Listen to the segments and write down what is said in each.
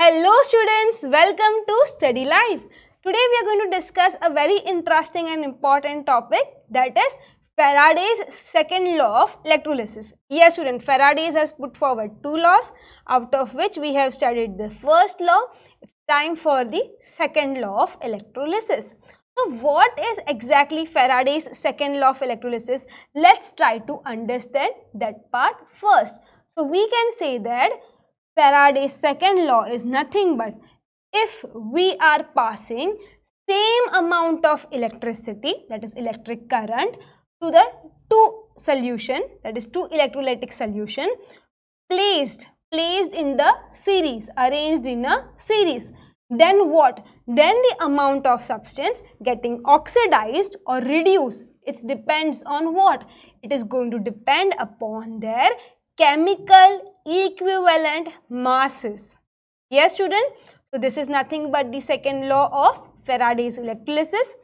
Hello students, welcome to Studi.Live. Today we are going to discuss a very interesting and important topic, that is Faraday's second law of electrolysis. Yes student, Faraday has put forward two laws, out of which we have studied the first law. It's time for the second law of electrolysis. So what is exactly Faraday's second law of electrolysis? Let's try to understand that part first. So we can say that Faraday's second law is nothing but if we are passing same amount of electricity, that is electric current, to the two solution, that is two electrolytic solution placed in the series, arranged in a series, then what? Then the amount of substance getting oxidized or reduced, it depends on what? It is going to depend upon their chemical equivalent masses. Yes student, so this is nothing but the second law of Faraday's electrolysis.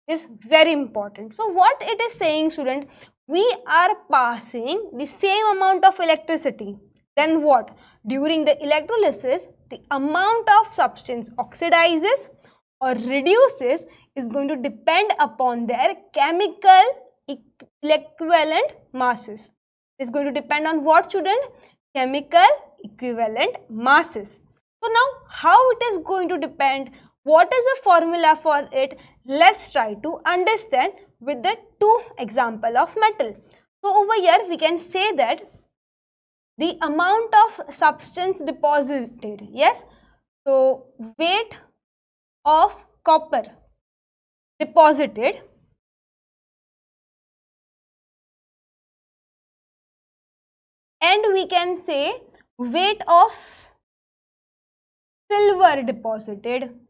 Is very important. So what it is saying student, we are passing the same amount of electricity, then what? During the electrolysis, the amount of substance oxidizes or reduces is going to depend upon their chemical equivalent masses. It's going to depend on what student? Chemical equivalent masses. So now how it is going to depend? What is the formula for it? Let's try to understand with the two example of metal. So over here we can say that the amount of substance deposited, yes, so weight of copper deposited and we can say weight of silver deposited.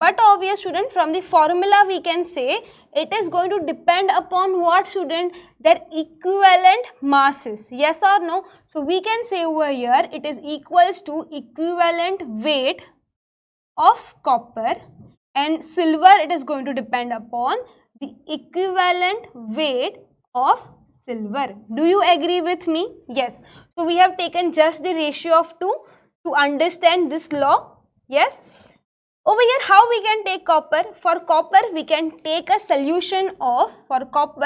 But obvious student, from the formula we can say it is going to depend upon what student? Their equivalent masses. Yes or no? So we can say over here it is equals to equivalent weight of copper, and silver it is going to depend upon the equivalent weight of silver. Do you agree with me? Yes. So we have taken just the ratio of 2 to understand this law. Yes. Over here how we can take copper? For copper we can take a solution of, copper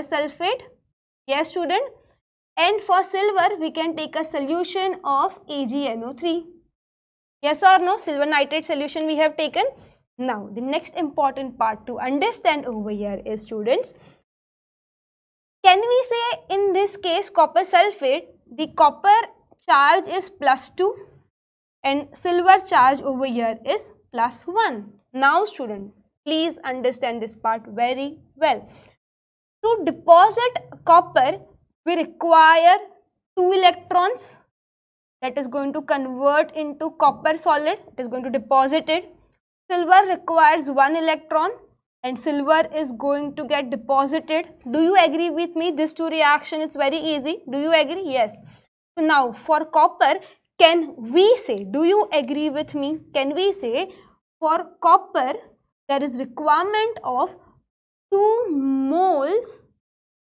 sulfate. Yes student. And for silver we can take a solution of AgNO3. Yes or no? Silver nitrate solution we have taken. Now the next important part to understand over here is students, can we say in this case copper sulfate, the copper charge is +2 and silver charge over here is +1. Now student, please understand this part very well. To deposit copper, we require 2 electrons, that is going to convert into copper solid, it is going to deposit it. Silver requires 1 electron and silver is going to get deposited. Do you agree with me? These two reactions, it's very easy. Do you agree? Yes. So now for copper, can we say, do you agree with me? Can we say for copper there is requirement of 2 moles,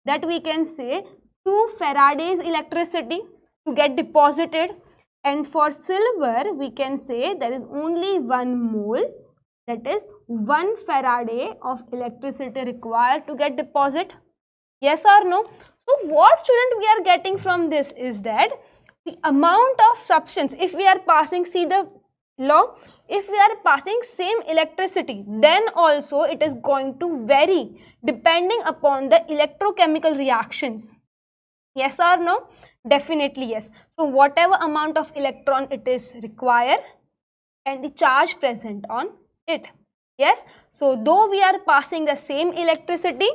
that we can say 2 Faraday's electricity to get deposited, and for silver we can say there is only 1 mole, that is 1 Faraday of electricity required to get deposit. Yes or no? So what student we are getting from this is that the amount of substance, if we are passing, see the law, if we are passing same electricity, then also it is going to vary depending upon the electrochemical reactions. Yes or no? Definitely yes. So whatever amount of electron it is required and the charge present on it. Yes. So though we are passing the same electricity,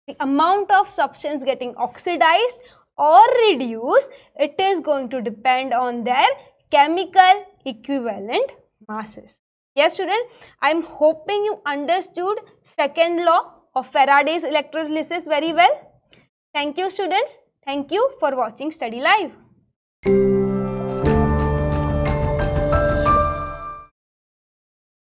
the amount of substance getting oxidized or reduced, it is going to depend on their chemical equivalent masses. Yes student, I am hoping you understood second law of Faraday's electrolysis very well. Thank you students. Thank you for watching Studi.Live.